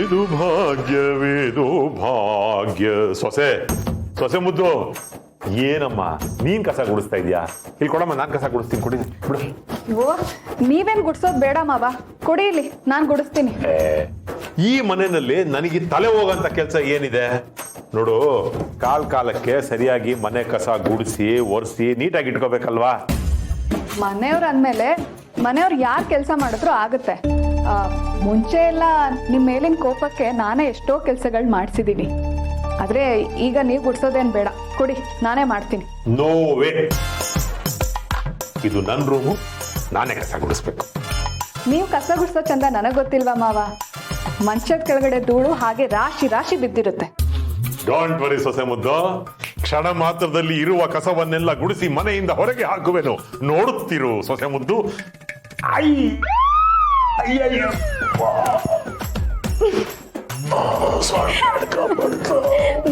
ಇದು ಭಾಗ್ಯವೇದು ಭಾಗ್ಯ. ಸೊಸೆ ಸೊಸೆ ಮುದ್ದು, ಏನಮ್ಮ ನೀನ್ ಕಸ ಗುಡಿಸ್ತಾ ಇದೀಯಾ? ಇಲ್ಲಿ ಕೊಡಮ್ಮ, ನಾನ್ ಕಸ ಗುಡಿಸ್ತೀನಿ, ಕೊಡಿ ಬಿಡು. ಓ, ನೀವೇನ್ ಗುಡ್ಸೋದ್ ಬೇಡ ಮಾವ, ಕೊಡಿ ಇಲ್ಲಿ, ನಾನ್ ಗುಡಿಸ್ತೀನಿ. ಈ ಮನೆಯಲ್ಲಿ ನನಗೆ ತಲೆ ಹೋಗಂತ ಕೆಲಸ ಏನಿದೆ ನೋಡು. ಕಾಲಕ್ಕೆ ಸರಿಯಾಗಿ ಮನೆ ಕಸ ಗುಡಿಸಿ ಒರೆಸಿ ನೀಟಾಗಿ ಇಟ್ಕೋಬೇಕಲ್ವಾ? ಮನೆಯವ್ರ ಅಂದ್ಮೇಲೆ ಮನೆಯವ್ರು ಯಾರ್ ಕೆಲಸ ಮಾಡಿದ್ರು ಆಗುತ್ತೆ. ಮುಂಚೆ ಎಲ್ಲ ನಿಮ್ ಮೇಲಿನ ಕೋಪಕ್ಕೆ ನಾನೇ ಎಷ್ಟೋ ಕೆಲ್ಸಗಳು ಮಾಡ್ಸಿದೀನಿ. ಆದ್ರೆ ಈಗ ನೀವು ಗುಡ್ಸೋದೇನ್ ಬೇಡ, ಕೊಡಿ, ನಾನೇ ಮಾಡ್ತೀನಿ. ನೋ ವೇ, ಇದು ನನ್ನ ರೂಮು, ನಾನೇ ಕಸ ಗುಡಿಸ್ಬೇಕು. ನೀವು ಕಸ ಗುಡ್ಸೋ ಚಂದ ನನಗ್ ಗೊತ್ತಿಲ್ವಾ ಮಾವ? ಮಂಚದ ಕೆಳಗಡೆ ಧೂಳು ಹಾಗೆ ರಾಶಿ ರಾಶಿ ಬಿದ್ದಿರುತ್ತೆ. ಡೋಂಟ್ ವರಿ ಸೊಸೆ ಮುದ್ದು, ಕ್ಷಣ ಮಾತ್ರದಲ್ಲಿ ಇರುವ ಕಸವನ್ನೆಲ್ಲ ಗುಡಿಸಿ ಮನೆಯಿಂದ ಹೊರಗೆ ಹಾಕುವೆನು. ನೋಡುತ್ತಿರು ಸೊಸೆ ಮುದ್ದು.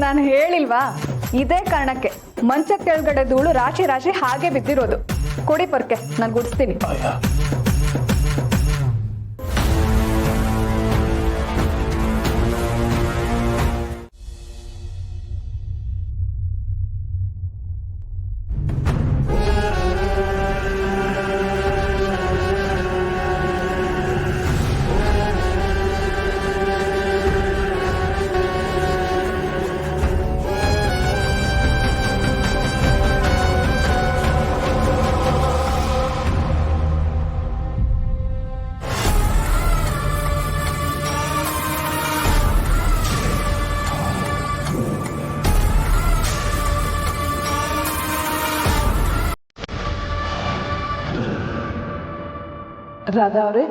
ನಾನು ಹೇಳಿಲ್ವಾ, ಇದೇ ಕಾರಣಕ್ಕೆ ಮಂಚದ ಕೆಳಗಡೆ ಧೂಳು ರಾಶಿ ರಾಶಿ ಹಾಗೆ ಬಿದ್ದಿರೋದು. ಕೊಡಿ ಪೊರ್ಕೆ, ನಾನು ಗುಡಿಸ್ತೀನಿ. ರಾಧಾ ಅವರೇ,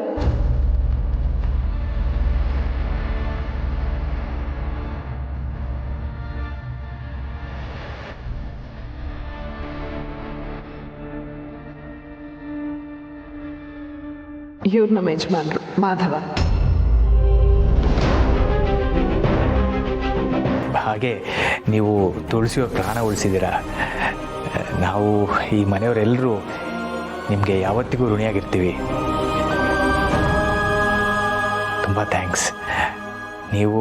ಇವ್ರು ನಮ್ಮ ಯಜಮಾನ್ರು ಮಾಧವ. ಹಾಗೆ ನೀವು ತುಳಸಿಯವ್ರ ಪ್ರಾಣ ಉಳಿಸಿದ್ದೀರಾ. ನಾವು ಈ ಮನೆಯವರೆಲ್ಲರೂ ನಿಮಗೆ ಯಾವತ್ತಿಗೂ ಋಣಿಯಾಗಿರ್ತೀವಿ. ತುಂಬ ಥ್ಯಾಂಕ್ಸ್. ನೀವು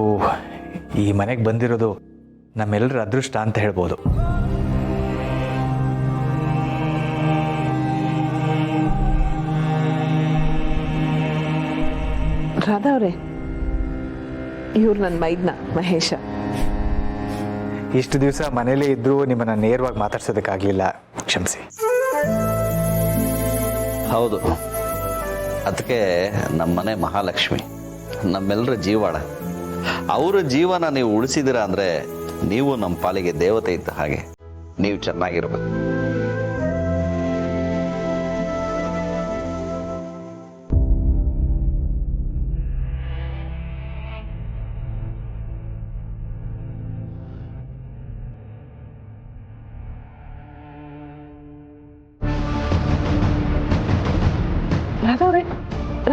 ಈ ಮನೆಗೆ ಬಂದಿರೋದು ನಮ್ಮೆಲ್ಲರ ಅದೃಷ್ಟ ಅಂತ ಹೇಳ್ಬೋದು. ರಾಧಾ ಅವರೇ, ಇವ್ರು ನನ್ನ ಮೈದ್ನ ಮಹೇಶ. ಇಷ್ಟು ದಿವಸ ಮನೇಲೇ ಇದ್ದರೂ ನಿಮ್ಮನ್ನು ನೇರವಾಗಿ ಮಾತಾಡ್ಸೋದಕ್ಕಾಗಲಿಲ್ಲ, ಕ್ಷಮಿಸಿ. ಹೌದು, ಅದಕ್ಕೆ ನಮ್ಮನೆ ಮಹಾಲಕ್ಷ್ಮಿ, ನಮ್ಮೆಲ್ಲರ ಜೀವಾಳ. ಅವರ ಜೀವನ ನೀವು ಉಳಿಸಿದಿರ ಅಂದರೆ ನೀವು ನಮ್ಮ ಪಾಲಿಗೆ ದೇವತೆ ಇದ್ದ ಹಾಗೆ. ನೀವು ಚೆನ್ನಾಗಿರ್ಬೇಕು.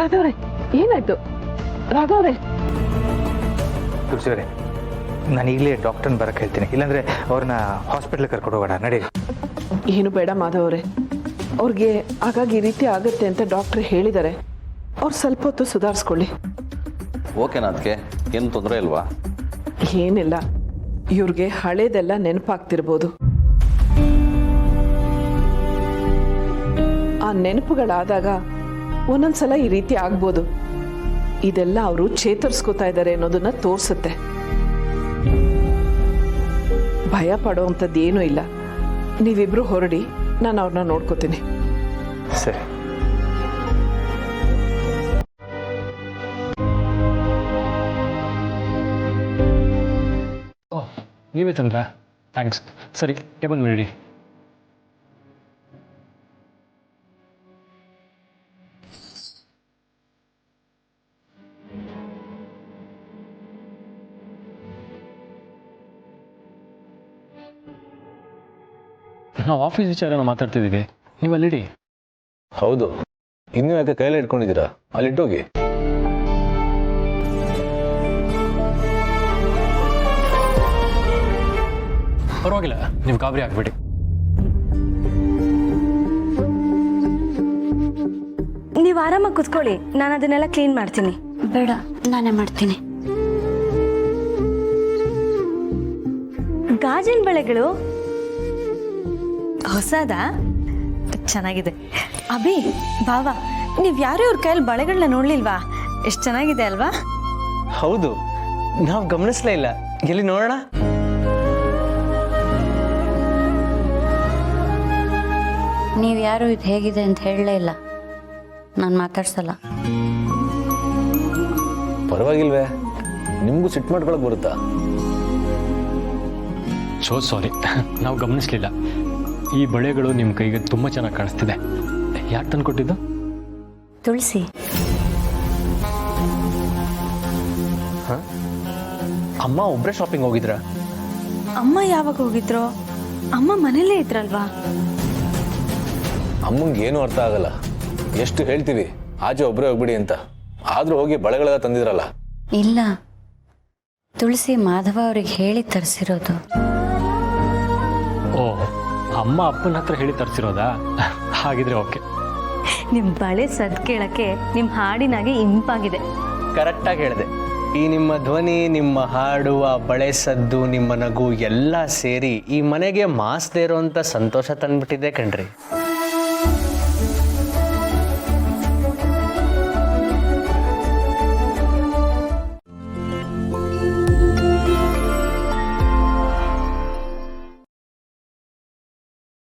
ರಾಧಾ ಅವರೇ, ಏನಾಯ್ತು? ರಾಧಾ ಅವರೇ, ತುಳಸಿಯವರೇ, ನಾನು ಈಗಲೇ ಡಾಕ್ಟರ್ನ ಬರಕ್ಕೆ ಹೇಳ್ತೀನಿ, ಇಲ್ಲಾಂದರೆ ಅವ್ರನ್ನ ಹಾಸ್ಪಿಟ್ಲಿಗೆ ಕರ್ಕೊಂಡು ಹೋಗೋಣ, ನಡೀರಿ. ಏನು ಬೇಡ ಮಾಧವ್ ಅವರೇ, ಅವ್ರಿಗೆ ಆಗಾಗ ಈ ರೀತಿ ಆಗುತ್ತೆ ಅಂತ ಡಾಕ್ಟ್ರ್ ಹೇಳಿದ್ದಾರೆ. ಅವ್ರು ಸ್ವಲ್ಪ ಹೊತ್ತು ಸುಧಾರಿಸ್ಕೊಳ್ಳಿ. ಓಕೆನಾ? ಅದಕ್ಕೆ ಏನು ತೊಂದರೆ ಇಲ್ವಾ? ಏನಿಲ್ಲ, ಇವ್ರಿಗೆ ಹಳೇದೆಲ್ಲ ನೆನಪಾಗ್ತಿರ್ಬೋದು. ಆ ನೆನಪುಗಳಾದಾಗ ಒಂದೊಂದ್ಸಲ ಈ ರೀತಿ ಆಗ್ಬೋದು. ಇದೆಲ್ಲ ಅವರು ಚೇತರಿಸ್ಕೋತಾ ಇದ್ದಾರೆ ಅನ್ನೋದನ್ನ ತೋರಿಸುತ್ತೆ. ಭಯ ಪಡೋವಂಥದ್ದು ಏನೂ ಇಲ್ಲ. ನೀವಿಬ್ರು ಹೊರಡಿ, ನಾನು ಅವ್ರನ್ನ ನೋಡ್ಕೋತೀನಿ. ಸರಿ. ಓಹ್, ನೀವೇ ತಂದ್ರಾ? ಥ್ಯಾಂಕ್ಸ್. ಸರಿ, ಟೇಬಲ್ ಬಿಡಿ. ನಾವು ಆಫೀಸ್ ವಿಚಾರ ಮಾತಾಡ್ತಿದ್ದೀವಿ, ನೀವು ಅಲ್ಲಿಡಿ. ಹೌದು, ಇನ್ನೂ ಯಾಕೆ ಕೈಯಲ್ಲಿ ಇಟ್ಕೊಂಡಿದ್ದೀರಾ? ಅಲ್ಲಿಟ್ಟೋಗಿ. ಪರವಾಗಿಲ್ಲ, ನೀವು ಗಾಬರಿ ಆಗ್ಬಿಡಿ. ನೀವು ಆರಾಮಾಗಿ ಕುತ್ಕೊಳ್ಳಿ, ನಾನು ಅದನ್ನೆಲ್ಲ ಕ್ಲೀನ್ ಮಾಡ್ತೀನಿ. ಬೇಡ, ನಾನೇ ಮಾಡ್ತೀನಿ. ಗಾಜಿನ ಬಳೆಗಳು ಹೊಸದಾ? ಚೆನ್ನಾಗಿದೆ. ಅಭಿ ಬಾವಾ, ನೀವು ಯಾರು ಇವ್ರ ಕೈಯಲ್ಲಿ ಬಳೆಗಳನ್ನ ನೋಡ್ಲಿಲ್ವಾ? ಎಷ್ಟು ಚೆನ್ನಾಗಿದೆ ಅಲ್ವಾ? ಹೌದು, ನಾವು ಗಮನಿಸ್ಲೇ ಇಲ್ಲ. ಎಲ್ಲಿ ನೋಡೋಣ. ನೀವು ಯಾರು ಇದು ಹೇಗಿದೆ ಅಂತ ಹೇಳಲೇ ಇಲ್ಲ. ನಾನು ಮಾತಾಡ್ಸಲ್ಲ. ಪರವಾಗಿಲ್ವೇ, ನಿಮಗೂ ಸಿಟ್ಟು ಮಾಡ್ಕೊಳಕ್ ಬರುತ್ತಾ? ಸಾರಿ, ನಾವು ಗಮನಿಸ್ಲಿಲ್ಲ. ಈ ಬಳೆಗಳು ನಿಮ್ಮ ಕೈಗೆ ತುಂಬ ಚೆನ್ನಾಗಿ ಕಾಣಿಸ್ತಿದೆ. ಯಾರು ತಂದು ಕೊಟ್ಟಿದ್ದು? ತುಳಸಿ. ಅಮ್ಮ ಒಬ್ಬರೇ ಶಾಪಿಂಗ್ ಹೋಗಿದ್ರ? ಅಮ್ಮ ಯಾವಾಗ ಹೋಗಿದ್ರು? ಅಮ್ಮ ಮನೇಲೇ ಇದ್ರಲ್ವಾ? ಅಮ್ಮಂಗೆ ಏನು ಅರ್ಥ ಆಗಲ್ಲ. ಎಷ್ಟು ಹೇಳ್ತೀವಿ ಆಚೆ ಒಬ್ಬರೇ ಹೋಗ್ಬಿಡಿ ಅಂತ, ಆದ್ರೂ ಹೋಗಿ ಬಳೆಗಳ ತಂದಿದ್ರಲ್ಲ. ಇಲ್ಲ, ತುಳಸಿ ಮಾಧವ ಅವ್ರಿಗೆ ಹೇಳಿ ತರಿಸಿರೋದು. ಓ, ಅಮ್ಮ ಅಪ್ಪನ ಹತ್ರ ಹೇಳಿ ತರಿಸಿರೋದಾ? ಹಾಗಿದ್ರೆ ಓಕೆ. ನಿಮ್ಮ ಬಳೆ ಸದ್ ಕೇಳಕ್ಕೆ ನಿಮ್ಮ ಹಾಡಿನಾಗೆ ಇಂಪಾಗಿದೆ. ಕರೆಕ್ಟಾಗಿ ಹೇಳಿದೆ. ಈ ನಿಮ್ಮ ಧ್ವನಿ, ನಿಮ್ಮ ಹಾಡು, ಆ ಬಳೆ ಸದ್ದು, ನಿಮ್ಮ ನಗು ಎಲ್ಲ ಸೇರಿ ಈ ಮನೆಗೆ ಮಾಸ್ದೇ ಇರೋಂಥ ಸಂತೋಷ ತಂದ್ಬಿಟ್ಟಿದೆ ಕಣ್ರಿ.